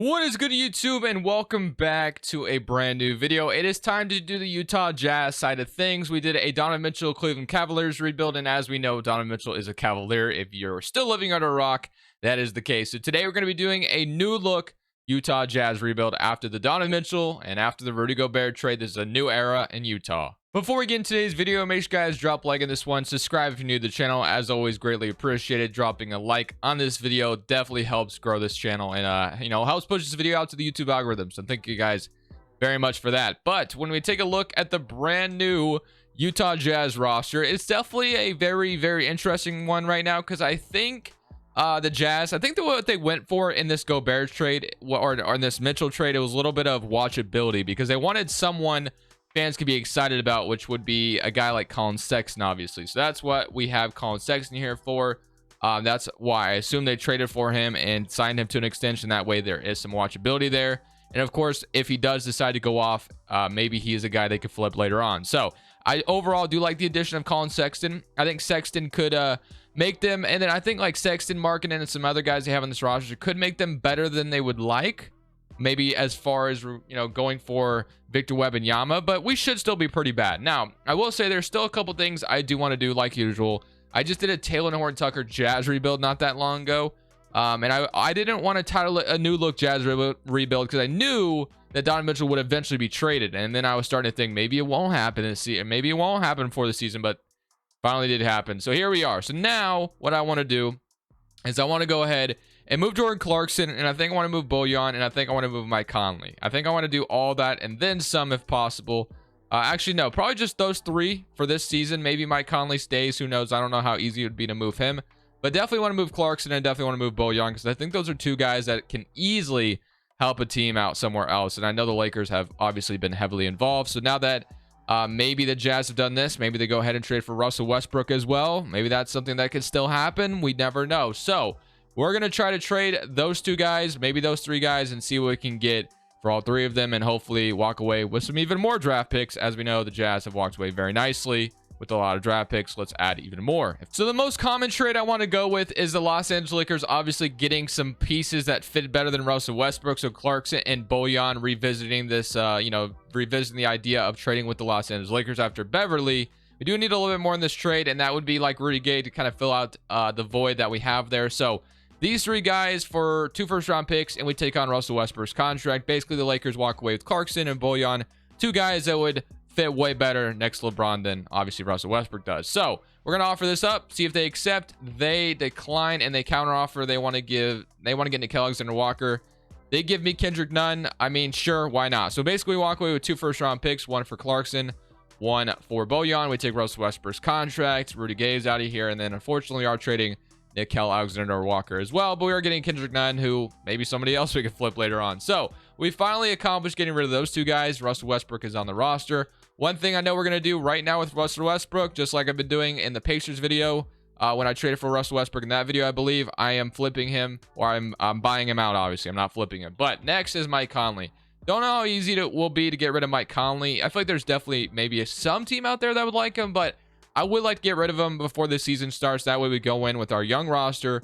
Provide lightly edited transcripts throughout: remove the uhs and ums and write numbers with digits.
What is good, YouTube, and welcome back to a brand new video. It is time to do the Utah Jazz side of things. We did a Donovan Mitchell Cleveland Cavaliers rebuild, and as we know, Donovan Mitchell is a Cavalier. If you're still living under a rock, that is the case. So today we're going to be doing a new look Utah Jazz rebuild after the Donovan Mitchell and after the Rudy Gobert trade. This is a new era in Utah. Before we get into today's video, make sure you guys drop a like on this one. Subscribe if you're new to the channel. As always, greatly appreciated. Dropping a like on this video definitely helps grow this channel and helps push this video out to the YouTube algorithm. So thank you guys very much for that. But when we take a look at the brand new Utah Jazz roster, it's definitely a very, very interesting one right now because I think the Jazz, I think that what they went for in this Gobert trade or in this Mitchell trade, it was a little bit of watchability because they wanted someone fans could be excited about, which would be a guy like Colin Sexton, obviously. So that's what we have Colin Sexton here for. That's why I assume they traded for him and signed him to an extension. That way there is some watchability there. And of course, if he does decide to go off, maybe he is a guy they could flip later on. So I overall do like the addition of Colin Sexton. I think Sexton could make them, and then I think like Sexton, Markkanen, and some other guys they have on this roster could make them better than they would like. Maybe as far as, going for Victor Wembanyama, but we should still be pretty bad. Now, I will say there's still a couple things I do want to do like usual. I just did a Taylor Horton-Tucker Jazz rebuild not that long ago. And I didn't want to title it a new look Jazz rebuild because I knew that Donovan Mitchell would eventually be traded. And then I was starting to think maybe it won't happen this season. Maybe it won't happen before the season, but finally did happen. So here we are. So now what I want to do is I want to go ahead and move Jordan Clarkson, and I think I want to move Bojan, and I think I want to move Mike Conley. I think I want to do all that and then some if possible. Actually, no, probably just those three for this season. Maybe Mike Conley stays. Who knows? I don't know how easy it would be to move him. But definitely want to move Clarkson and definitely want to move Bojan because I think those are two guys that can easily help a team out somewhere else. And I know the Lakers have obviously been heavily involved. So now that maybe the Jazz have done this, maybe they go ahead and trade for Russell Westbrook as well. Maybe that's something that could still happen. We never know. So we're going to try to trade those two guys, maybe those three guys, and see what we can get for all three of them and hopefully walk away with some even more draft picks. As we know, the Jazz have walked away very nicely with a lot of draft picks. Let's add even more. So the most common trade I want to go with is the Los Angeles Lakers obviously getting some pieces that fit better than Russell Westbrook. So Clarkson and Bojan revisiting this, revisiting the idea of trading with the Los Angeles Lakers after Beverly. We do need a little bit more in this trade, and that would be like Rudy Gay to kind of fill out the void that we have there. So these three guys for 2 first-round picks, and we take on Russell Westbrook's contract. Basically, the Lakers walk away with Clarkson and Bojan, two guys that would fit way better next to LeBron than obviously Russell Westbrook does. So we're gonna offer this up, see if they accept. They decline and they counteroffer. They want to get Nickeil Alexander-Walker. They give me Kendrick Nunn. I mean, sure, why not? So basically, we walk away with 2 first-round picks, 1 for Clarkson, 1 for Bojan. We take Russell Westbrook's contract. Rudy Gay is out of here, and then unfortunately, we are trading Nickeil Alexander-Walker as well, but we are getting Kendrick Nunn, who maybe somebody else we could flip later on. So we finally accomplished getting rid of those two guys. Russell Westbrook is on the roster. One thing I know we're going to do right now with Russell Westbrook, just like I've been doing in the Pacers video, when I traded for Russell Westbrook in that video, I believe I am flipping him, or I'm buying him out. Obviously, I'm not flipping him. But next is Mike Conley. Don't know how easy it will be to get rid of Mike Conley. I feel like there's definitely maybe some team out there that would like him, but I would like to get rid of him before the season starts. That way we go in with our young roster,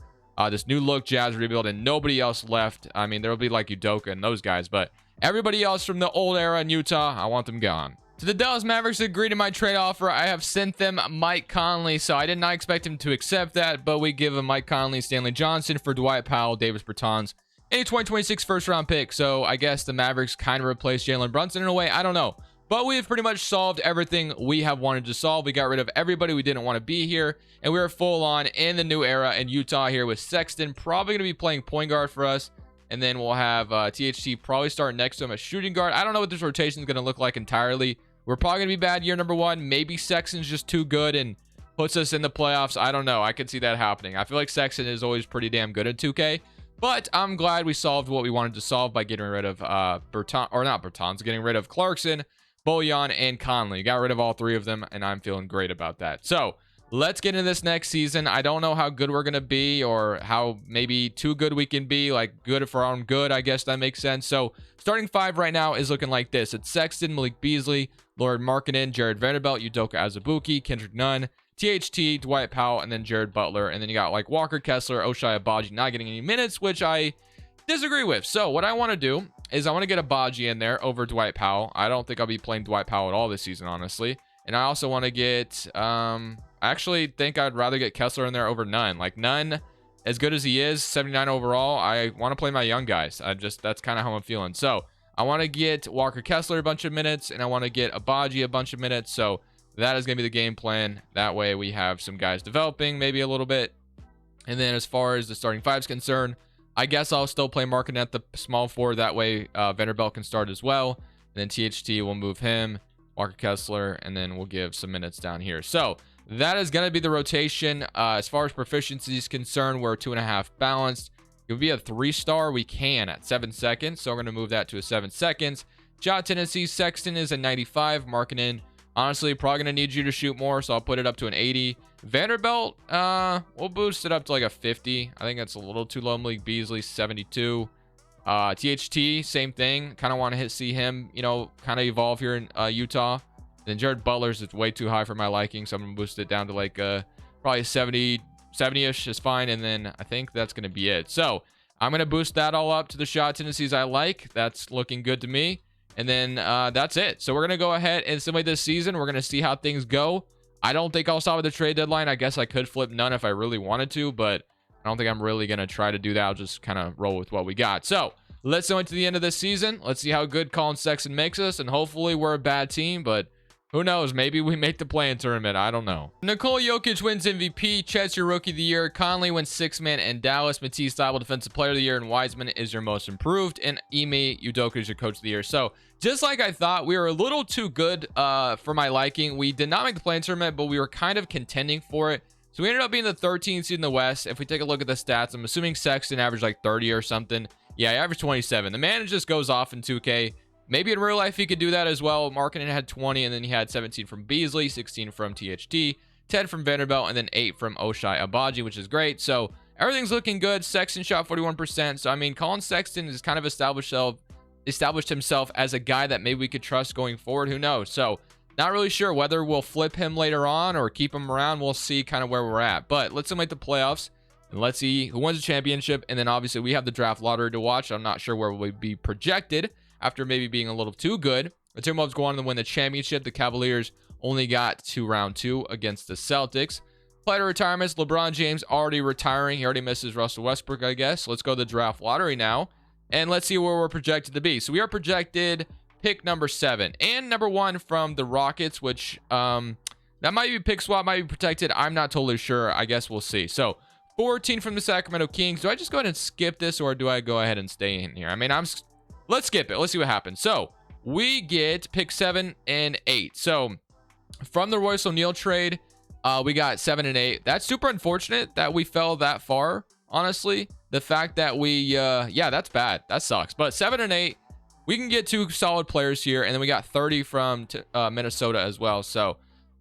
this new look Jazz rebuild, and nobody else left. I mean, there will be like Udoka and those guys, but everybody else from the old era in Utah, I want them gone. So the Dallas Mavericks agreed to my trade offer. I have sent them Mike Conley, so I did not expect him to accept that, but we give him Mike Conley, Stanley Johnson for Dwight Powell, Davis Bertans, a 2026 first-round pick. So I guess the Mavericks kind of replaced Jalen Brunson in a way. I don't know. But we have pretty much solved everything we have wanted to solve. We got rid of everybody we didn't want to be here. And we are full on in the new era in Utah here with Sexton probably going to be playing point guard for us. And then we'll have THT probably start next to him as shooting guard. I don't know what this rotation is going to look like entirely. We're probably going to be bad year number 1. Maybe Sexton's just too good and puts us in the playoffs. I don't know. I could see that happening. I feel like Sexton is always pretty damn good at 2K. But I'm glad we solved what we wanted to solve by getting rid of getting rid of Clarkson, Bojan, and Conley. Got rid of all three of them, and I'm feeling great about that. So let's get into this next season. I don't know how good we're going to be or how maybe too good we can be, like good for our own good. I guess that makes sense. So starting 5 right now is looking like this. It's Sexton, Malik Beasley, Lord Markkanen, Jared Vanderbilt, Udoka Azubuike, Kendrick Nunn, THT, Dwight Powell, and then Jared Butler. And then you got like Walker Kessler, Ochai Agbaji not getting any minutes, which I disagree with. So what I want to do is I want to get a Baji in there over Dwight Powell. I don't think I'll be playing Dwight Powell at all this season, honestly. And I also want to get, I actually think I'd rather get Kessler in there over Nunn. Like Nunn, as good as he is, 79 overall, I want to play my young guys. That's kind of how I'm feeling. So I want to get Walker Kessler a bunch of minutes, and I want to get Abaji a bunch of minutes. So that is going to be the game plan. That way we have some guys developing maybe a little bit. And then as far as the starting five is concerned, I guess I'll still play Markin at the small forward. That way Vanderbilt can start as well. And then THT will move him, Walker Kessler, and then we'll give some minutes down here. So that is going to be the rotation. As far as proficiency is concerned, we're 2.5 balanced. It would be a 3-star. We can at 7 seconds. So we're going to move that to a 7 seconds. Shot tendency, Sexton is a 95. Markkanen, honestly, probably going to need you to shoot more. So I'll put it up to an 80. Vanderbilt, we'll boost it up to like a 50. I think that's a little too low. Malik Beasley, 72. THT, same thing. Kind of want to see him, you know, kind of evolve here in Utah. Then Jared Butler's is way too high for my liking, so I'm gonna boost it down to like probably 70-ish is fine. And then I think that's gonna be it. So I'm gonna boost that all up to the shot tendencies I like. That's looking good to me. And then that's it. So we're gonna go ahead and simulate this season. We're gonna see how things go. I don't think I'll stop at the trade deadline. I guess I could flip Nunn if I really wanted to, but I don't think I'm really gonna try to do that. I'll just kind of roll with what we got. So let's go into the end of this season. Let's see how good Colin Sexton makes us, and hopefully we're a bad team, but who knows? Maybe we make the play-in tournament. I don't know. Nikola Jokic wins MVP. Chet's your Rookie of the Year. Conley wins Sixth Man in Dallas. Matisse Thybulle Defensive Player of the Year. And Wiseman is your Most Improved. And Ime Udoka is your Coach of the Year. So just like I thought, we were a little too good for my liking. We did not make the play-in tournament, but we were kind of contending for it. So we ended up being the 13th seed in the West. If we take a look at the stats, I'm assuming Sexton averaged like 30 or something. Yeah, he averaged 27. The man just goes off in 2K. Maybe in real life he could do that as well. Markkanen had 20, and then he had 17 from Beasley, 16 from THT, 10 from Vanderbilt, and then 8 from Oshai Abaji, which is great. So everything's looking good. Sexton shot 41%. So I mean, Colin Sexton has kind of established himself as a guy that maybe we could trust going forward. Who knows? So not really sure whether we'll flip him later on or keep him around. We'll see kind of where we're at. But let's simulate the playoffs. And let's see who wins the championship. And then obviously we have the draft lottery to watch. I'm not sure where we'll be projected after maybe being a little too good. The Timberwolves go on to win the championship. The Cavaliers only got to round 2 against the Celtics. Player retirements. LeBron James already retiring. He already misses Russell Westbrook, I guess. Let's go to the draft lottery now. And let's see where we're projected to be. So we are projected pick number 7 and number 1 from the Rockets, which that might be pick swap, might be protected. I'm not totally sure. I guess we'll see. So 14 from the Sacramento Kings. Do I just go ahead and skip this, or do I go ahead and stay in here? I mean, let's skip it. Let's see what happens. So we get pick 7 and 8. So from the Royce O'Neal trade, we got 7 and 8. That's super unfortunate that we fell that far. Honestly, the fact that we, yeah, that's bad. That sucks. But 7 and 8, we can get 2 solid players here, and then we got 30 from Minnesota as well. So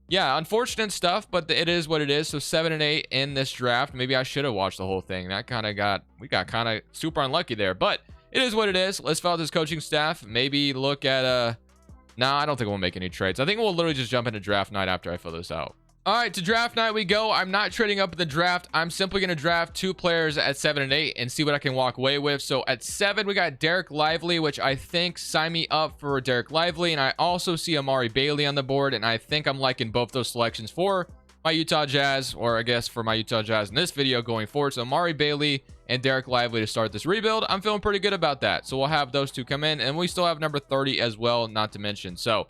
yeah, unfortunate stuff, but it is what it is. So 7 and 8 in this draft. Maybe I should have watched the whole thing. That kind of we got kind of super unlucky there, but it is what it is. Let's fill out this coaching staff. Maybe look at nah, I don't think we'll make any trades. I think we'll literally just jump into draft night after I fill this out. All right, to draft night we go. I'm not trading up in the draft. I'm simply going to draft 2 players at 7 and 8 and see what I can walk away with. So at 7, we got Derek Lively, which I think sign me up for Derek Lively. And I also see Amari Bailey on the board, and I think I'm liking both those selections for my Utah Jazz, or I guess for my Utah Jazz in this video going forward. So Amari Bailey and Derek Lively to start this rebuild. I'm feeling pretty good about that. So we'll have those 2 come in, and we still have number 30 as well, not to mention. So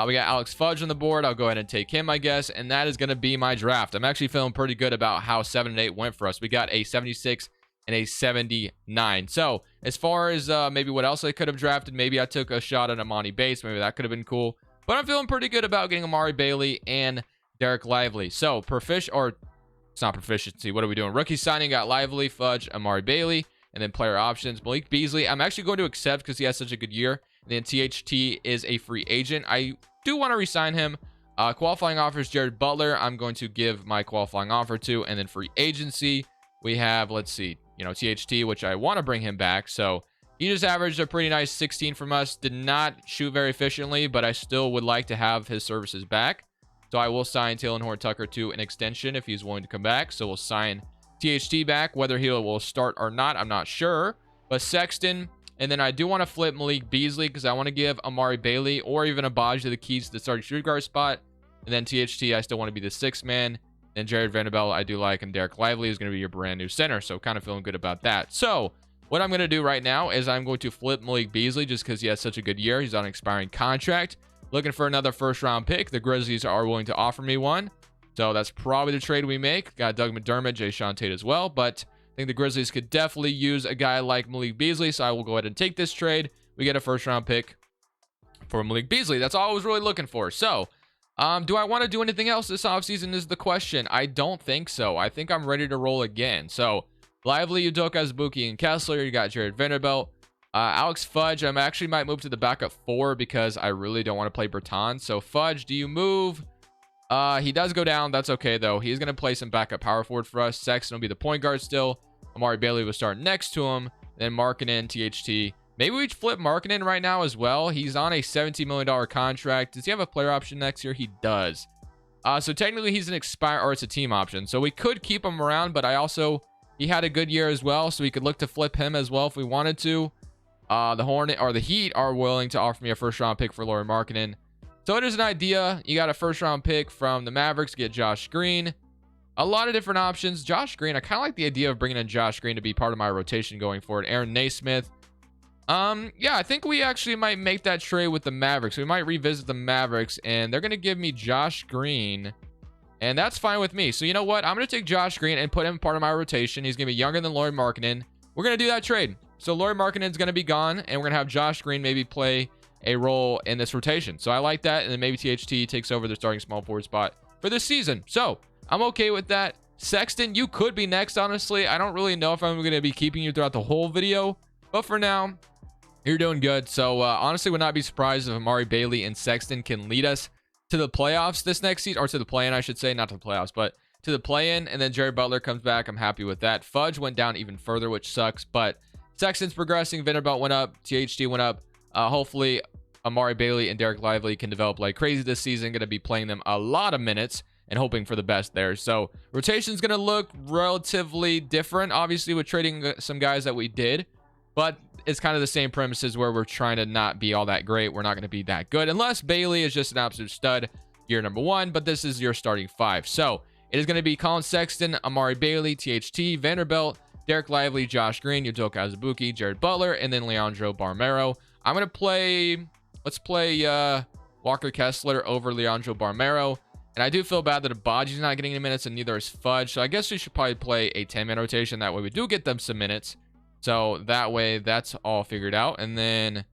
we got Alex Fudge on the board. I'll go ahead and take him, I guess. And that is going to be my draft. I'm actually feeling pretty good about how 7 and 8 went for us. We got a 76 and a 79. So as far as maybe what else I could have drafted, maybe I took a shot at Amani Bates. Maybe that could have been cool. But I'm feeling pretty good about getting Amari Bailey and Derek Lively. So it's not proficiency. What are we doing? Rookie signing, got Lively, Fudge, Amari Bailey, and then player options. Malik Beasley, I'm actually going to accept because he has such a good year. And then THT is a free agent. I do want to re-sign him. Qualifying offers, Jared Butler, I'm going to give my qualifying offer to. And then free agency, we have, let's see, THT, which I want to bring him back. So he just averaged a pretty nice 16 from us. Did not shoot very efficiently, but I still would like to have his services back. So I will sign Taylor Horn-Tucker to an extension if he's willing to come back. So we'll sign THT back. Whether he will start or not, I'm not sure. But Sexton, and then I do want to flip Malik Beasley because I want to give Amari Bailey or even Abaji the keys to the starting shooting guard spot. And then THT, I still want to be the sixth man. And Jared Vanderbilt, I do like, and Derek Lively is going to be your brand new center. So kind of feeling good about that. So what I'm going to do right now is I'm going to flip Malik Beasley just because he has such a good year. He's on an expiring contract. Looking for another first-round pick. The Grizzlies are willing to offer me one. So that's probably the trade we make. Got Doug McDermott, Jay Sean Tate as well. But I think the Grizzlies could definitely use a guy like Malik Beasley. So I will go ahead and take this trade. We get a first-round pick for Malik Beasley. That's all I was really looking for. So do I want to do anything else this offseason is the question. I don't think so. I think I'm ready to roll again. So Lively, Udoka, Azubuike, and Kessler. You got Jared Vanderbilt. Alex Fudge, I actually might move to the backup 4 because I really don't want to play Bertan. So Fudge, do you move? He does go down. That's okay, though. He's going to play some backup power forward for us. Sexton will be the point guard still. Amari Bailey will start next to him. Then Markkanen, THT. Maybe we flip Markkanen right now as well. He's on a $17 million contract. Does he have a player option next year? He does. So technically he's an expire, or it's a team option. So we could keep him around, but he had a good year as well. So we could look to flip him as well if we wanted to. The Hornet or the Heat are willing to offer me a first round pick for Lauri Markkanen. So it is an idea. You got a first round pick from the Mavericks, get Josh Green. A lot of different options. Josh Green, I kind of like the idea of bringing in Josh Green to be part of my rotation going forward. Aaron Naismith. Yeah, I think we actually might make that trade with the Mavericks. We might revisit the Mavericks, and they're going to give me Josh Green, and that's fine with me. So you know what? I'm going to take Josh Green and put him part of my rotation. He's going to be younger than Lauri Markkanen. We're going to do that trade. So Lauri Markkanen's going to be gone, and we're going to have Josh Green maybe play a role in this rotation. So I like that, and then maybe THT takes over the starting small forward spot for this season. So I'm okay with that. Sexton, you could be next, honestly. I don't really know if I'm going to be keeping you throughout the whole video, but for now, you're doing good. So honestly, would not be surprised if Amari Bailey and Sexton can lead us to the playoffs this next season, or to the play-in, I should say, not to the playoffs, but to the play-in. And then Jared Butler comes back. I'm happy with that. Fudge went down even further, which sucks, but Sexton's progressing. Vanderbilt went up. THT went up. Hopefully, Amari Bailey and Derek Lively can develop like crazy this season. Going to be playing them a lot of minutes and hoping for the best there. So rotation's going to look relatively different, obviously, with trading some guys that we did, but it's kind of the same premises where we're trying to not be all that great. We're not going to be that good unless Bailey is just an absolute stud year number 1, but this is your starting 5. So it is going to be Colin Sexton, Amari Bailey, THT, Vanderbilt, Derek Lively, Josh Green, Udoka Azubuike, Jared Butler, and then Leandro Barmero. I'm going to play, let's play Walker Kessler over Leandro Barmero. And I do feel bad that Abaji's not getting any minutes, and neither is Fudge. So I guess we should probably play a 10-man rotation. That way we do get them some minutes. So that way that's all figured out. And then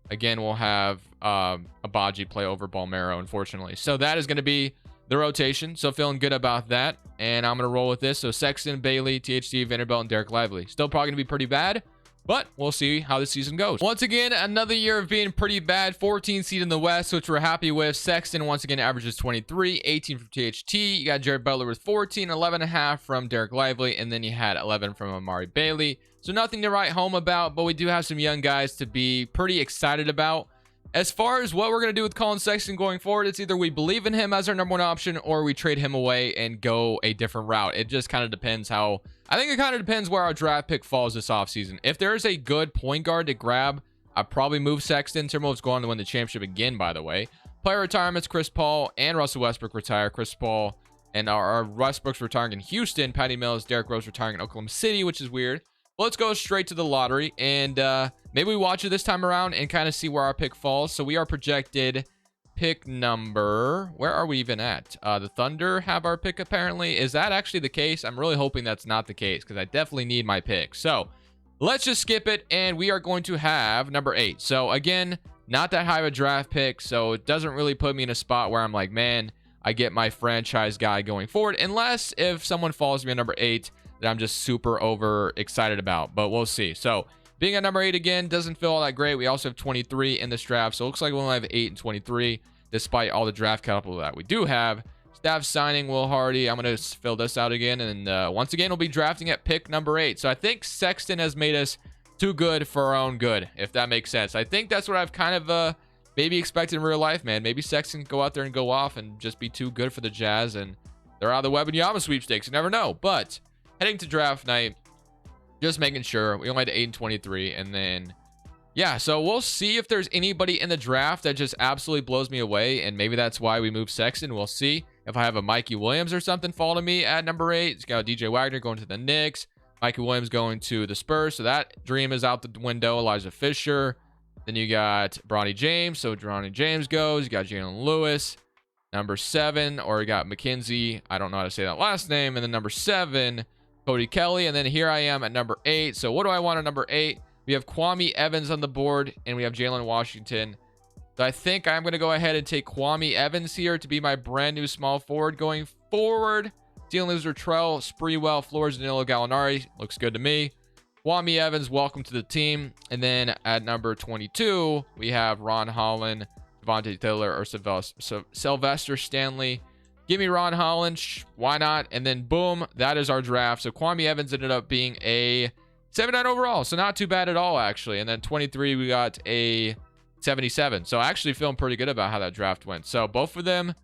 again, we'll have Abaji play over Balmero, unfortunately. So that is going to be the rotation. So feeling good about that. And I'm going to roll with this. So Sexton, Bailey, THT, Vanderbilt, and Derek Lively. Still probably going to be pretty bad, but we'll see how the season goes. Once again, another year of being pretty bad. 14 seed in the West, which we're happy with. Sexton, once again, averages 23, 18 from THT. You got Jared Butler with 14, 11.5 from Derek Lively, and then you had 11 from Amari Bailey. So nothing to write home about, but we do have some young guys to be pretty excited about. As far as what we're going to do with Colin Sexton going forward, it's either we believe in him as our number 1 option or we trade him away and go a different route. It just kind of depends how... I think it kind of depends where our draft pick falls this offseason. If there's a good point guard to grab, I'd probably move Sexton. Timberwolves go on to win the championship again, by the way. Player retirements, Chris Paul and Russell Westbrook retire. Chris Paul and our Westbrook's retiring in Houston. Patty Mills, Derrick Rose retiring in Oklahoma City, which is weird. Let's go straight to the lottery, and maybe we watch it this time around and kind of see where our pick falls. So we are projected pick number... Where are we even at? The Thunder have our pick, apparently. Is that actually the case? I'm really hoping that's not the case, because I definitely need my pick. So let's just skip it, and we are going to have number 8. So again, not that high of a draft pick, so it doesn't really put me in a spot where I'm like, man, I get my franchise guy going forward, unless if someone follows me at number 8 that I'm just super over excited about, but we'll see. So being at number 8 again doesn't feel all that great. We also have 23 in this draft, so it looks like we only have 8 and 23 despite all the draft capital that we do have. Staff signing Will Hardy. I'm going to fill this out again, and once again we'll be drafting at pick number 8. So I think Sexton has made us too good for our own good, if that makes sense. I think that's what I've kind of maybe expected in real life, man. Maybe Sexton can go out there and go off and just be too good for the Jazz, and they're out of the Wembanyama sweepstakes. You never know. But heading to draft night, Just making sure. We only had 8 and 23. And then, yeah, so we'll see if there's anybody in the draft that just absolutely blows me away. And maybe that's why we moved Sexton. We'll see. If I have a Mikey Williams or something fall to me at number 8, it's got DJ Wagner going to the Knicks. Mikey Williams going to the Spurs. So that dream is out the window. Elijah Fisher. Then you got Bronny James. So Bronny James goes. You got Jalen Lewis. Number 7. Or you got McKenzie. I don't know how to say that last name. And then number 7, Cody Kelly. And then here I am at number 8. So what do I want at number 8? We have Kwame Evans on the board. And we have Jalen Washington. So I think I'm going to go ahead and take Kwame Evans here to be my brand new small forward going forward. Dealing loser Trell, Spreewell, Flores, Danilo Gallinari. Looks good to me. Kwame Evans, welcome to the team. And then at number 22, we have Ron Holland, Devontae Taylor, or Sylvester Stanley. Give me Ron Holland. Why not? And then boom, that is our draft. So Kwame Evans ended up being a 79 overall. So not too bad at all, actually. And then 23, we got a 77. So actually feeling pretty good about how that draft went. So both of them,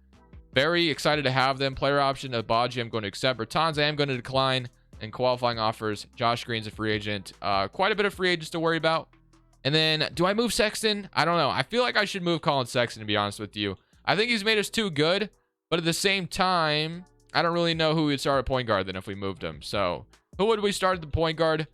very excited to have them. Player option of Baji, I'm going to accept. Bertans, I am going to decline. And qualifying offers, Josh Green's a free agent. Quite a bit of free agents to worry about. And then, do I move Sexton? I don't know. I feel like I should move Colin Sexton, to be honest with you. I think he's made us too good. But at the same time, I don't really know who we'd start at point guard then if we moved him. So, who would we start at the point guard?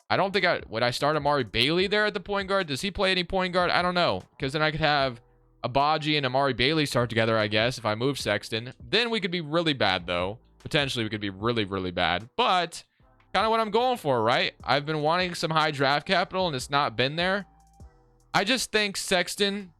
I don't think would I start Amari Bailey there at the point guard? Does he play any point guard? I don't know. Because then I could have Abaji and Amari Bailey start together, I guess, if I move Sexton. Then we could be really bad, though. Potentially, we could be really, really bad. But kind of what I'm going for, right? I've been wanting some high draft capital, and it's not been there. I just think Sexton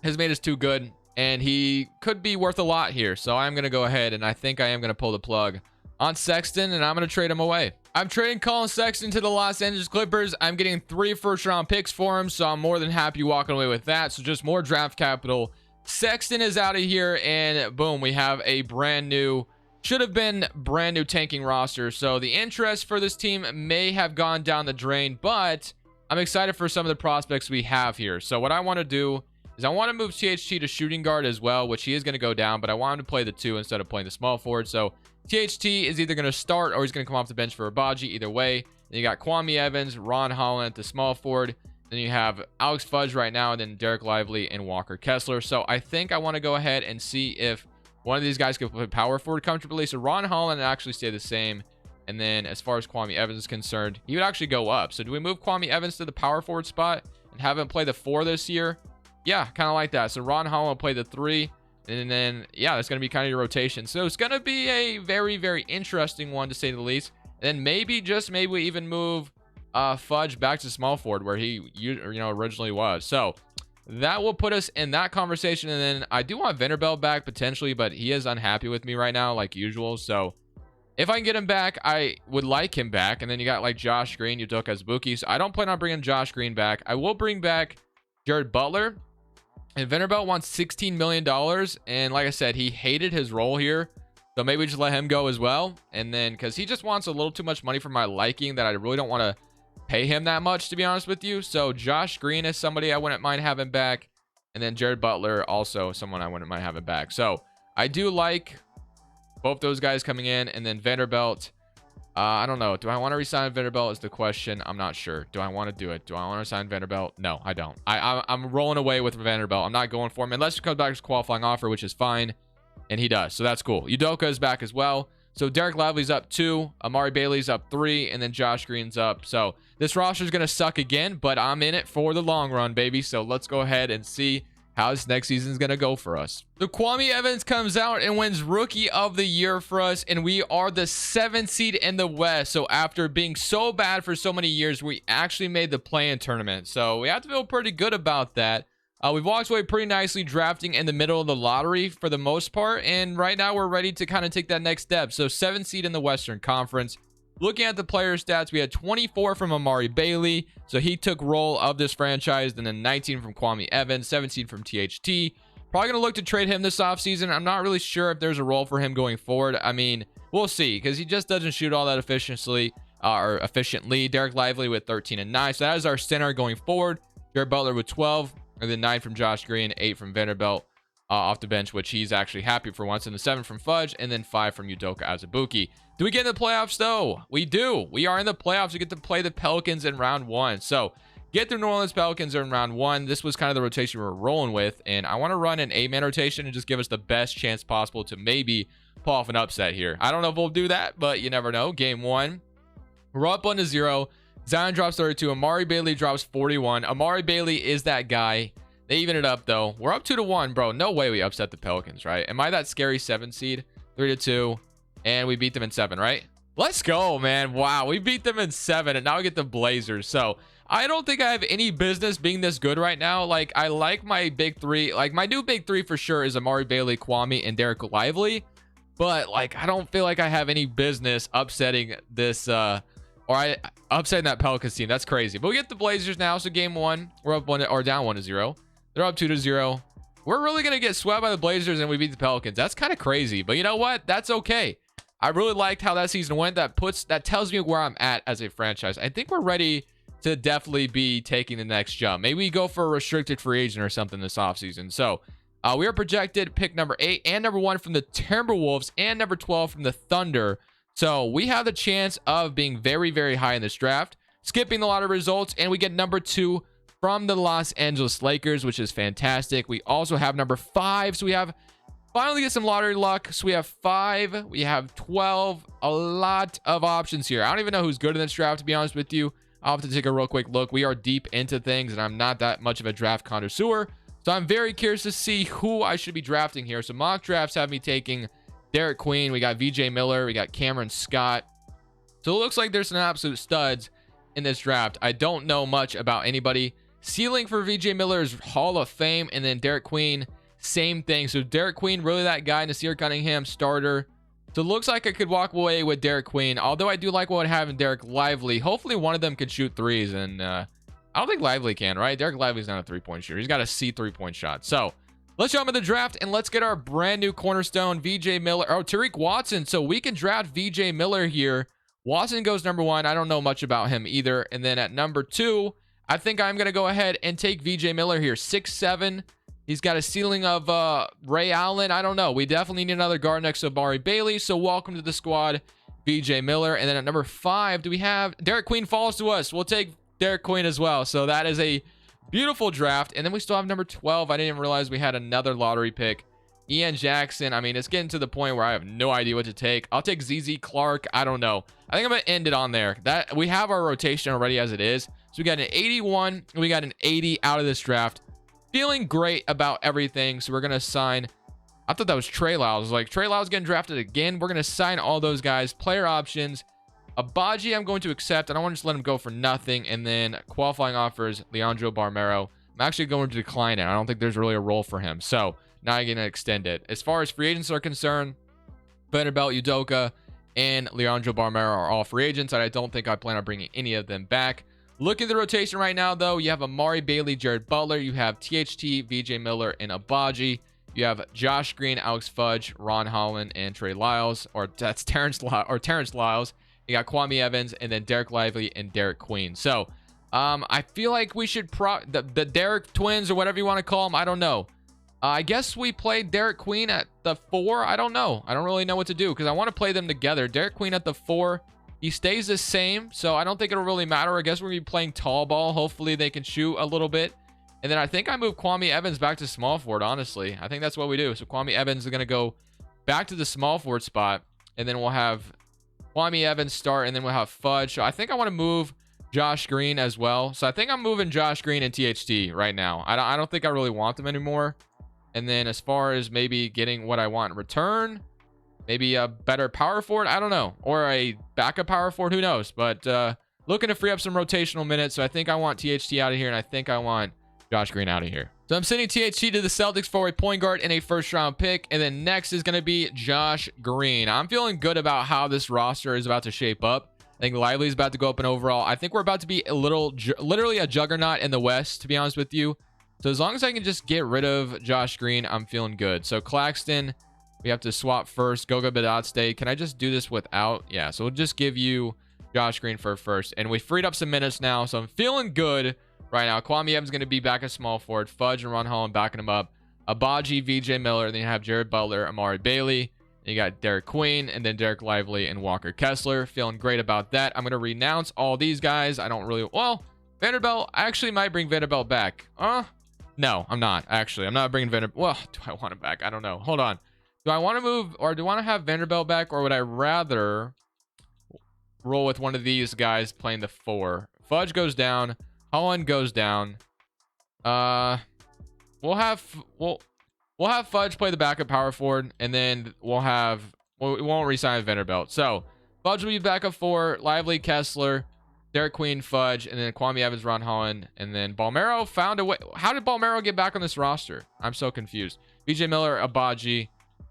has made us too good, and he could be worth a lot here. So I'm going to go ahead, and I think I am going to pull the plug on Sexton, and I'm going to trade him away. I'm trading Colin Sexton to the Los Angeles Clippers. I'm getting 3 first-round picks for him, so I'm more than happy walking away with that. So just more draft capital. Sexton is out of here, and boom, we have a brand new, should have been brand new tanking roster. So the interest for this team may have gone down the drain, but I'm excited for some of the prospects we have here. So what I want to do is I want to move THT to shooting guard as well, which he is going to go down, but I want him to play the 2 instead of playing the small forward. So THT is either going to start or he's going to come off the bench for Abaji. Either way. Then you got Kwame Evans, Ron Holland at the small forward. Then you have Alex Fudge right now, and then Derek Lively and Walker Kessler. So I think I want to go ahead and see if one of these guys can play power forward comfortably. So Ron Holland actually stay the same. And then as far as Kwame Evans is concerned, he would actually go up. So do we move Kwame Evans to the power forward spot and have him play the 4 this year? Yeah, kind of like that. So Ron Holland will play the 3. And then, yeah, that's going to be kind of your rotation. So it's going to be a very, very interesting one, to say the least. And then maybe, just maybe, we even move Fudge back to small forward where he originally was. So that will put us in that conversation. And then I do want Vanderbilt back potentially, but he is unhappy with me right now, like usual. So if I can get him back, I would like him back. And then you got like Josh Green, Udoka Azubuike. So I don't plan on bringing Josh Green back. I will bring back Jared Butler. And Vanderbilt wants $16 million. And like I said, he hated his role here. So maybe just let him go as well. And then, because he just wants a little too much money for my liking, that I really don't want to pay him that much, to be honest with you. So Josh Green is somebody I wouldn't mind having back. And then Jared Butler, also someone I wouldn't mind having back. So I do like both those guys coming in. And then Vanderbilt, I don't know. Do I want to resign Vanderbilt is the question. I'm not sure. Do I want to do it? Do I want to sign Vanderbilt? No, I don't. I'm rolling away with Vanderbilt. I'm not going for him unless he comes back as a qualifying offer, which is fine. And he does. So that's cool. Udoka is back as well. So Derek Lively's up 2. Amari Bailey's up 3. And then Josh Green's up. So this roster is going to suck again, but I'm in it for the long run, baby. So let's go ahead and see how this next season is going to go for us. So Kwame Evans comes out and wins Rookie of the Year for us, and we are the 7th seed in the West. So after being so bad for so many years, we actually made the play-in tournament. So we have to feel pretty good about that. We've walked away pretty nicely, drafting in the middle of the lottery for the most part, and right now we're ready to kind of take that next step. So 7th seed in the Western Conference. Looking at the player stats, we had 24 from Amari Bailey, so he took role of this franchise, and then 19 from Kwame Evans, 17 from THT. Probably going to look to trade him this offseason. I'm not really sure if there's a role for him going forward. I mean, we'll see, because he just doesn't shoot all that efficiently. Derek Lively with 13 and 9, so that is our center going forward. Jared Butler with 12, and then 9 from Josh Green, 8 from Vanderbilt. off the bench, which he's actually happy for once. And the 7 from Fudge, and then 5 from Udoka Azubuike. Do we get in the playoffs, though? We do. We are in the playoffs. We get to play the Pelicans in round 1. So get the New Orleans Pelicans in round 1. This was kind of the rotation we were rolling with, and I want to run an 8-man rotation and just give us the best chance possible to maybe pull off an upset here. I don't know if we'll do that, but you never know. Game 1, we're up 1-0. Zion drops 32. Amari Bailey drops 41. Amari Bailey is that guy. They even it up, though. We're up 2-1, bro. No way we upset the Pelicans, right? Am I that scary 7 seed? 3-2, and we beat them in 7, right? Let's go, man. Wow, we beat them in 7, and now we get the Blazers. So I don't think I have any business being this good right now. Like, I like my big 3. Like, my new big 3 for sure is Amari Bailey, Kwame, and Derek Lively. But, like, I don't feel like I have any business upsetting this, upsetting that Pelicans team. That's crazy. But we get the Blazers now. So game 1, we're up 1 or down 1-0. They're up 2-0. We're really going to get swept by the Blazers and we beat the Pelicans. That's kind of crazy. But you know what? That's okay. I really liked how that season went. That tells me where I'm at as a franchise. I think we're ready to definitely be taking the next jump. Maybe we go for a restricted free agent or something this offseason. So we are projected pick number 8 and number 1 from the Timberwolves and number 12 from the Thunder. So we have the chance of being very, very high in this draft, skipping a lot of results, and we get number 2 from the Los Angeles Lakers, which is fantastic. We also have number 5, so we have finally get some lottery luck. So we have 5, we have 12, a lot of options here. I don't even know who's good in this draft, to be honest with you. I'll have to take a real quick look. We are deep into things, and I'm not that much of a draft connoisseur, so I'm very curious to see who I should be drafting here. So mock drafts have me taking Derek Queen. We got VJ Miller. We got Cameron Scott. So it looks like there's some absolute studs in this draft. I don't know much about anybody. Ceiling for VJ Miller is Hall of Fame, and then Derek Queen, same thing. So Derek Queen, really that guy. Nasir Cunningham, starter. So it looks like I could walk away with Derek Queen, although I do like what I have in Derek Lively. Hopefully one of them could shoot threes, and I don't think Lively can, right? Derek Lively's not a three-point shooter. He's got a C three-point shot. So let's jump into the draft, and let's get our brand new cornerstone, VJ Miller. Oh, Tariq Watson. So we can draft VJ Miller here. Watson goes number 1. I don't know much about him either. And then at number 2, I think I'm going to go ahead and take VJ Miller here. 6'7". He's got a ceiling of Ray Allen. I don't know. We definitely need another guard next to Amari Bailey. So welcome to the squad, VJ Miller. And then at number 5, do we have Derek Queen falls to us. We'll take Derek Queen as well. So that is a beautiful draft. And then we still have number 12. I didn't even realize we had another lottery pick. Ian Jackson. I mean, it's getting to the point where I have no idea what to take. I'll take ZZ Clark. I don't know. I think I'm going to end it on there. That we have our rotation already as it is. So we got an 81. And we got an 80 out of this draft. Feeling great about everything. So we're going to sign. I thought that was Trey Lyles. Like, Trey Lyles getting drafted again. We're going to sign all those guys. Player options. Abaji, I'm going to accept. I don't want to just let him go for nothing. And then qualifying offers, Leandro Barmero. I'm actually going to decline it. I don't think there's really a role for him. So now I'm going to extend it. As far as free agents are concerned, Vanderbilt, Udoka, and Leandro Barmero are all free agents. And I don't think I plan on bringing any of them back. Look at the rotation right now, though. You have Amari Bailey, Jared Butler. You have THT, VJ Miller, and Abaji. You have Josh Green, Alex Fudge, Ron Holland, and Trey Lyles. Or that's Terrence Lyles. You got Kwame Evans, and then Derek Lively and Derek Queen. So I feel like we should the Derek twins or whatever you want to call them. I don't know. I guess we played Derek Queen at the 4. I don't know. I don't really know what to do because I want to play them together. Derek Queen at the 4. He stays the same, so I don't think it'll really matter. I guess we're going to be playing tall ball. Hopefully they can shoot a little bit. And then I think I move Kwame Evans back to small forward, honestly. I think that's what we do. So Kwame Evans is going to go back to the small forward spot. And then we'll have Kwame Evans start, and then we'll have Fudge. So I think I want to move Josh Green as well. So I think I'm moving Josh Green and THT right now. I don't think I really want them anymore. And then as far as maybe getting what I want in return, maybe a better power forward, I don't know. Or a backup power forward, who knows. But looking to free up some rotational minutes. So I think I want THT out of here, and I think I want Josh Green out of here. So I'm sending THT to the Celtics for a point guard and a first-round pick. And then next is going to be Josh Green. I'm feeling good about how this roster is about to shape up. I think Lively is about to go up in overall. I think we're about to be a literally a juggernaut in the West, to be honest with you. So as long as I can just get rid of Josh Green, I'm feeling good. So Claxton, we have to swap first. Goga Badatste. Can I just do this without? Yeah, so we'll just give you Josh Green for first. And we freed up some minutes now, so I'm feeling good right now. Kwame Evans going to be back at small forward. Fudge and Ron Holland backing him up. Abaji, VJ Miller. Then you have Jared Butler, Amari Bailey. You got Derek Queen, and then Derek Lively and Walker Kessler. Feeling great about that. I'm going to renounce all these guys. I don't really... Well, Vanderbilt, I actually might bring Vanderbilt back. No, I'm not. Actually, I'm not bringing Vanderbilt... Well, do I want him back? I don't know. Hold on. Do I want to move, or do I want to have Vanderbilt back, or would I rather roll with one of these guys playing the 4? Fudge goes down. Holland goes down. We'll have Fudge play the backup power forward, and then we won't resign Vanderbilt. So Fudge will be backup 4, Lively, Kessler, Derek Queen, Fudge, and then Kwame Evans, Ron Holland, and then Balmero found a way. How did Balmero get back on this roster? I'm so confused. VJ Miller, Abaji.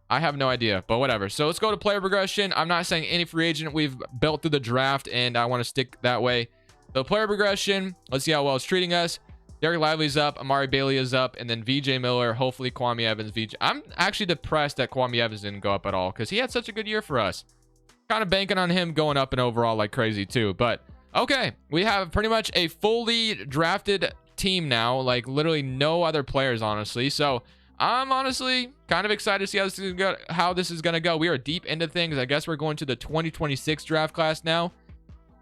I have no idea, but whatever. So let's go to player progression. I'm not saying any free agent we've built through the draft, and I want to stick that way. So player progression, let's see how well it's treating us. Derek Lively's up, Amari Bailey is up, and then VJ Miller, hopefully Kwame Evans. I'm actually depressed that Kwame Evans didn't go up at all because he had such a good year for us. Kind of banking on him going up and overall like crazy too. But okay, we have pretty much a fully drafted team now, like literally no other players, honestly. So I'm honestly kind of excited to see how this is gonna go. We are deep into things. I guess we're going to the 2026 draft class now.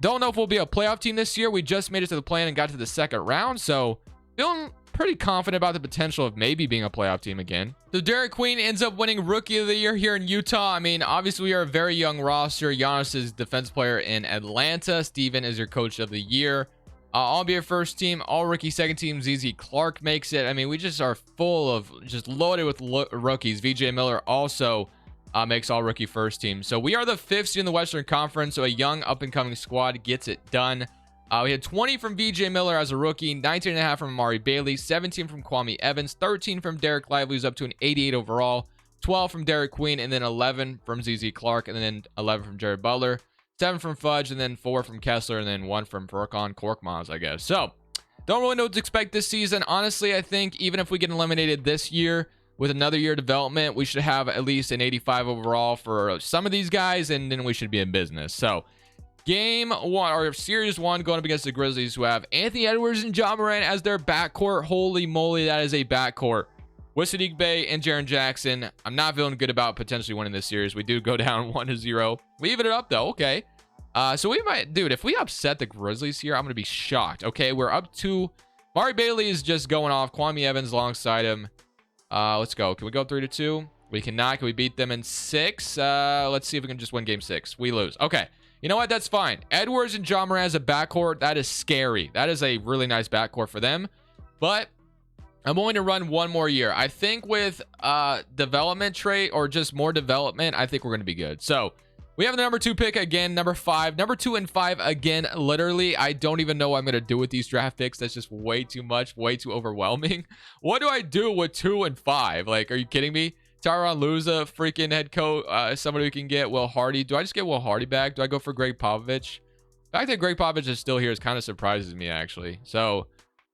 Don't know if we'll be a playoff team this year. We just made it to the play-in and got to the second round, so feeling pretty confident about the potential of maybe being a playoff team again. So Derek Queen ends up winning Rookie of the Year here in Utah. I mean, obviously we are a very young roster. Giannis is defense player in Atlanta. Steven is your coach of the year. I'll be your first team. All rookie second team. ZZ Clark makes it. I mean, we just are full of, just loaded with rookies. VJ Miller also makes all rookie first team. So we are the 5th seed in the Western Conference. So a young up and coming squad gets it done. We had 20 from VJ Miller as a rookie, 19.5 from Amari Bailey, 17 from Kwame Evans, 13 from Derek Lively, who's up to an 88 overall, 12 from Derek Queen, and then 11 from ZZ Clark, and then 11 from Jared Butler, 7 from Fudge, and then 4 from Kessler, and then 1 from Furkan Korkmaz, I guess. So don't really know what to expect this season. Honestly, I think even if we get eliminated this year, with another year of development, we should have at least an 85 overall for some of these guys, and then we should be in business. So game 1, or series 1, going up against the Grizzlies, who have Anthony Edwards and Ja Morant as their backcourt. Holy moly, that is a backcourt with Sadiq Bey and Jaren Jackson. I'm not feeling good about potentially winning this series. We do go down 1-0. We even it up though. Okay. So we might, dude, if we upset the Grizzlies here, I'm gonna be shocked. Okay, we're up to Mari Bailey is just going off. Kwame Evans alongside him. Let's go. Can we go 3-2? We cannot. Can we beat them in 6? Let's see if we can just win game 6. We lose. Okay. You know what? That's fine. Edwards and Ja Morant as a backcourt. That is scary. That is a really nice backcourt for them. But I'm going to run one more year. I think with development trait or just more development, I think we're going to be good. So we have the number 2 pick again, number 5, number 2 and 5 again. Literally, I don't even know what I'm going to do with these draft picks. That's just way too much, way too overwhelming. What do I do with 2 and 5? Like, are you kidding me? Tyronn Luza, freaking head coach, somebody who can get Will Hardy. Do I just get Will Hardy back? Do I go for Greg Popovich? The fact that Greg Popovich is still here is kind of surprises me, actually. So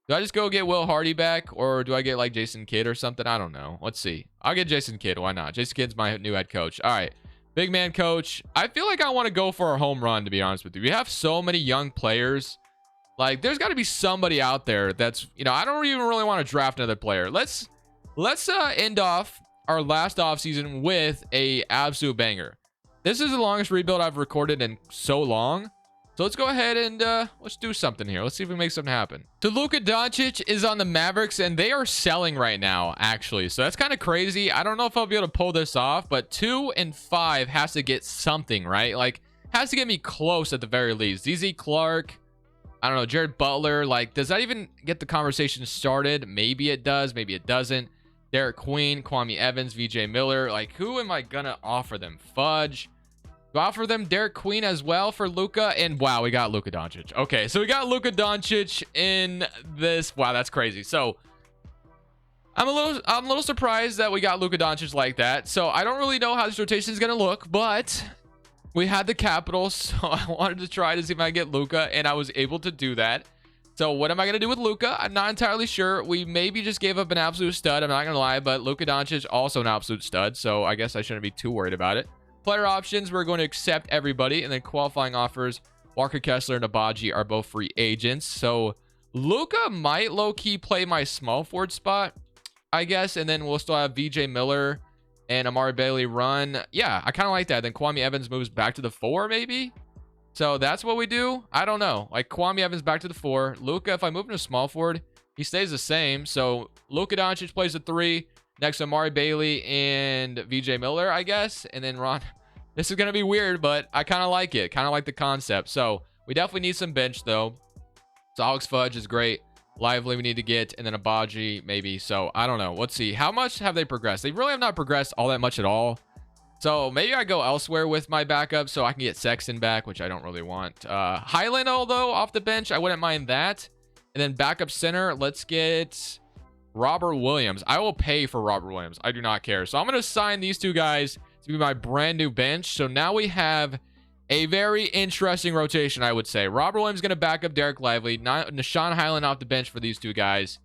do I just go get Will Hardy back, or do I get like Jason Kidd or something? I don't know. Let's see. I'll get Jason Kidd. Why not? Jason Kidd's my new head coach. All right. Big man coach. I feel like I want to go for a home run, to be honest with you. We have so many young players. Like, there's got to be somebody out there that's, you know, I don't even really want to draft another player. Let's end off our last offseason with a absolute banger. This is the longest rebuild I've recorded in so long. So let's go ahead and let's do something here. Let's see if we make something happen. So Luka Doncic is on the Mavericks, and they are selling right now, actually. So that's kind of crazy. I don't know if I'll be able to pull this off, but 2 and 5 has to get something, right? Like, has to get me close at the very least. ZZ Clark, I don't know, Jared Butler. Like, does that even get the conversation started? Maybe it does, maybe it doesn't. Derek Queen, Kwame Evans, VJ Miller. Like, who am I gonna offer them? Fudge. Do I offer them Derek Queen as well for Luka? And wow, we got Luka Doncic. Okay, so we got Luka Doncic in this. Wow, that's crazy. So I'm a little surprised that we got Luka Doncic like that. So I don't really know how this rotation is gonna look, but we had the capital, so I wanted to try to see if I can get Luka, and I was able to do that. So what am I gonna do with Luka? I'm not entirely sure. We maybe just gave up an absolute stud. I'm not gonna lie, but Luka Doncic also an absolute stud. So I guess I shouldn't be too worried about it. Player options, we're going to accept everybody, and then qualifying offers, Walker Kessler and Abaji are both free agents. So Luka might low-key play my small forward spot. I guess, and then we'll still have VJ Miller and Amari Bailey run. Yeah, I kind of like that. Then Kwame Evans moves back to the 4, maybe. So that's what we do. I don't know. Like Kwame Evans back to the 4. Luka, if I move him to small forward, he stays the same. So Luka Doncic plays the 3 next to Amari Bailey and VJ Miller, I guess. And then Ron. This is going to be weird, but I kind of like it. Kind of like the concept. So we definitely need some bench, though. So Alex Fudge is great. Lively we need to get, and then Abaji maybe. So I don't know. Let's see. How much have they progressed? They really have not progressed all that much at all. So maybe I go elsewhere with my backup so I can get Sexton back, which I don't really want. Highland, although, off the bench, I wouldn't mind that. And then backup center, let's get Robert Williams. I will pay for Robert Williams. I do not care. So I'm going to sign these two guys to be my brand new bench. So now we have a very interesting rotation, I would say. Robert Williams going to back up Derek Lively. Nashawn Highland off the bench for these two guys.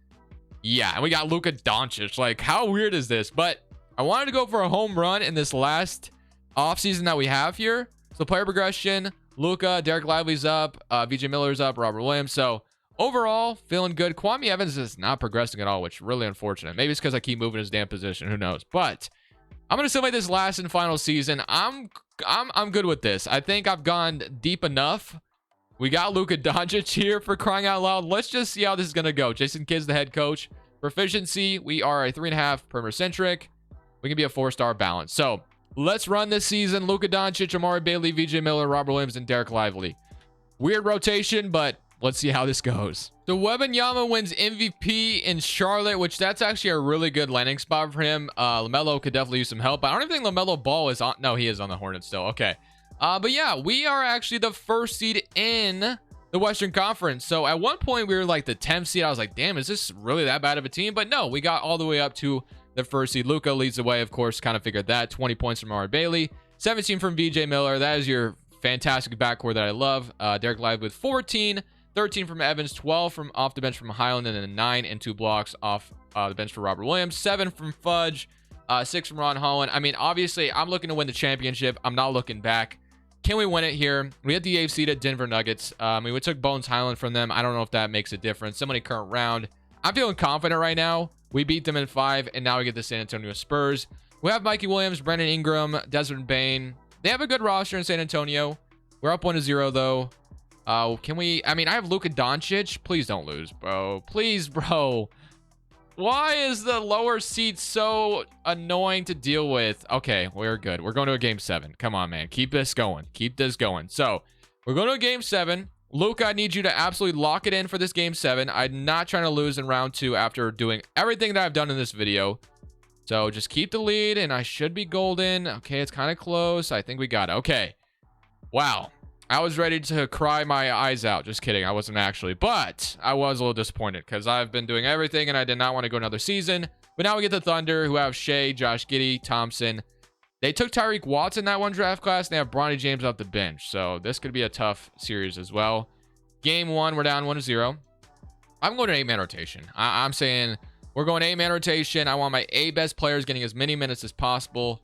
Yeah, and we got Luka Doncic. Like, how weird is this? But I wanted to go for a home run in this last offseason that we have here. So player progression, Luka, Derek Lively's up, VJ Miller's up, Robert Williams. So overall, feeling good. Kwame Evans is not progressing at all, which is really unfortunate. Maybe it's because I keep moving his damn position. Who knows? But I'm going to simulate this last and final season. I'm good with this. I think I've gone deep enough. We got Luka Doncic here, for crying out loud. Let's just see how this is going to go. Jason Kidd's the head coach. Proficiency, we are a 3.5 perimeter centric. We can be a 4-star balance. So let's run this season. Luka Doncic, Amari Bailey, VJ Miller, Robert Williams, and Derek Lively. Weird rotation, but let's see how this goes. So Wembanyama wins MVP in Charlotte, which that's actually a really good landing spot for him. LaMelo could definitely use some help. I don't even think LaMelo Ball is on. No, he is on the Hornets still. Okay. But yeah, we are actually the 1st seed in the Western Conference. So at one point we were like the 10th seed. I was like, damn, is this really that bad of a team? But no, we got all the way up to the 1st seed. Luka leads the way, of course, kind of figured that. 20 points from Amari Bailey, 17 from VJ Miller. That is your fantastic backcourt that I love. Derek Lively with 14, 13 from Evans, 12 from off the bench from Highland, and then 9 and 2 blocks off the bench for Robert Williams, 7 from Fudge, 6 from Ron Holland. I mean, obviously, I'm looking to win the championship. I'm not looking back. Can we win it here? We had the 8th seed at Denver Nuggets. I mean, we took Bones Highland from them. I don't know if that makes a difference. Somebody current round. I'm feeling confident right now. We beat them in 5, and now we get the San Antonio Spurs. We have Mikey Williams, Brandon Ingram, Desmond Bane. They have a good roster in San Antonio. We're up 1-0, though. Can we? I mean, I have Luka Doncic. Please don't lose, bro. Please, bro. Why is the lower seed so annoying to deal with? Okay, we're good. We're going to a game 7. Come on, man. Keep this going. Keep this going. So, we're going to a game 7. Luka, I need you to absolutely lock it in for this game 7. I'm not trying to lose in round 2 after doing everything that I've done in this video. So, just keep the lead, and I should be golden. Okay, it's kind of close. I think we got it. Okay. Wow. I was ready to cry my eyes out. Just kidding. I wasn't actually. But I was a little disappointed because I've been doing everything and I did not want to go another season. But now we get the Thunder, who have Shea, Josh Giddey, Thompson. They took Tyreek Watson that one draft class. And they have Bronny James off the bench. So this could be a tough series as well. Game 1, we're down 1-0. I'm going to 8-man rotation. I'm saying we're going 8-man rotation. I want my 8 best players getting as many minutes as possible.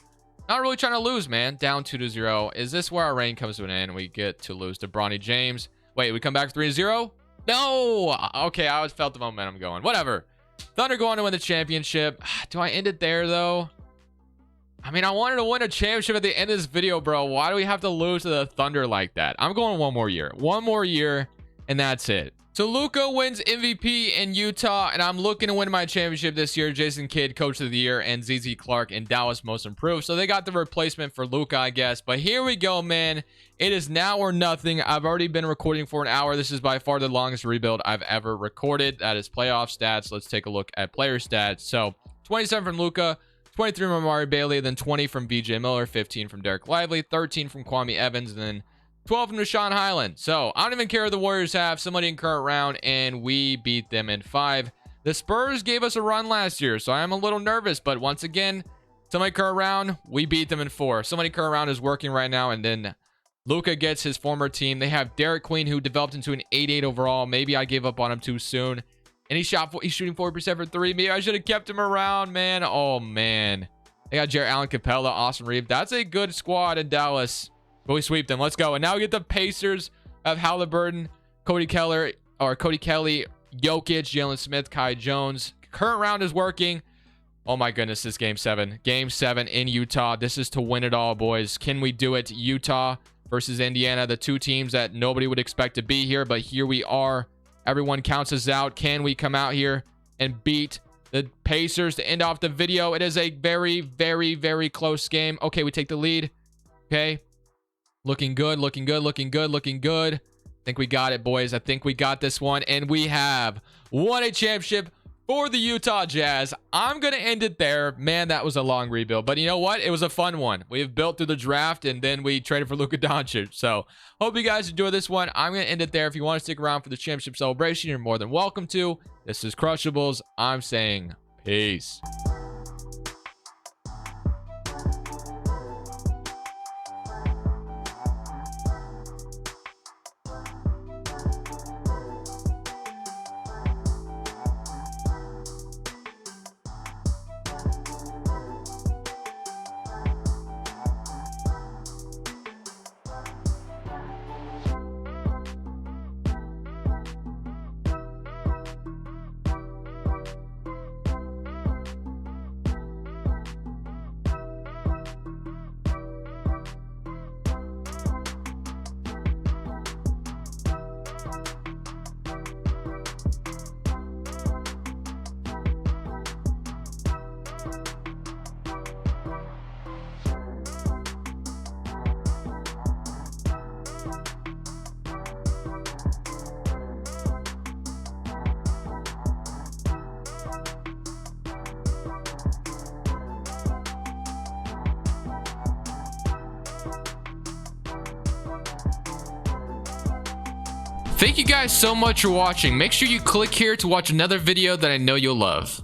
Not really trying to lose, man. Down 2-0. Is this where our reign comes to an end? We get to lose to Bronny James. Wait, we come back 3-0? No! Okay, I always felt the momentum going. Whatever. Thunder go on to win the championship. Do I end it there, though? I mean, I wanted to win a championship at the end of this video, bro. Why do we have to lose to the Thunder like that? I'm going one more year. One more year, and that's it. So Luka wins MVP in Utah, and I'm looking to win my championship this year. Jason Kidd, Coach of the Year, and ZZ Clark in Dallas Most Improved. So they got the replacement for Luka, I guess. But here we go, man. It is now or nothing. I've already been recording for an hour. This is by far the longest rebuild I've ever recorded. That is playoff stats. Let's take a look at player stats. So 27 from Luka, 23 from Amari Bailey, then 20 from VJ Miller, 15 from Derek Lively, 13 from Kwame Evans, and then 12 from Nashawn Highland. So I don't even care if the Warriors have somebody in current round, and we beat them in 5. The Spurs gave us a run last year, so I am a little nervous. But once again, somebody current round, we beat them in 4. Somebody current round is working right now, and then Luka gets his former team. They have Derek Queen, who developed into an 88 overall. Maybe I gave up on him too soon. And he's shooting 40% for 3. Maybe I should have kept him around, man. Oh, man. They got Jarrett Allen, Capella, Austin Reeves. That's a good squad in Dallas. But we sweep them. Let's go. And now we get the Pacers of Halliburton, Cody Kelly, Jokic, Jalen Smith, Kai Jones. Current round is working. Oh my goodness, this game 7. Game 7 in Utah. This is to win it all, boys. Can we do it? Utah versus Indiana, the two teams that nobody would expect to be here, but here we are. Everyone counts us out. Can we come out here and beat the Pacers to end off the video? It is a very, very, very close game. Okay, we take the lead. Okay. Looking good, looking good, looking good, looking good. I think we got it, boys. I think we got this one, and we have won a championship for the Utah Jazz. I'm going to end it there. Man, that was a long rebuild, but you know what? It was a fun one. We have built through the draft, and then we traded for Luka Doncic. So hope you guys enjoy this one. I'm going to end it there. If you want to stick around for the championship celebration, you're more than welcome to. This is Crushables. I'm saying peace. Thank you guys so much for watching. Make sure you click here to watch another video that I know you'll love.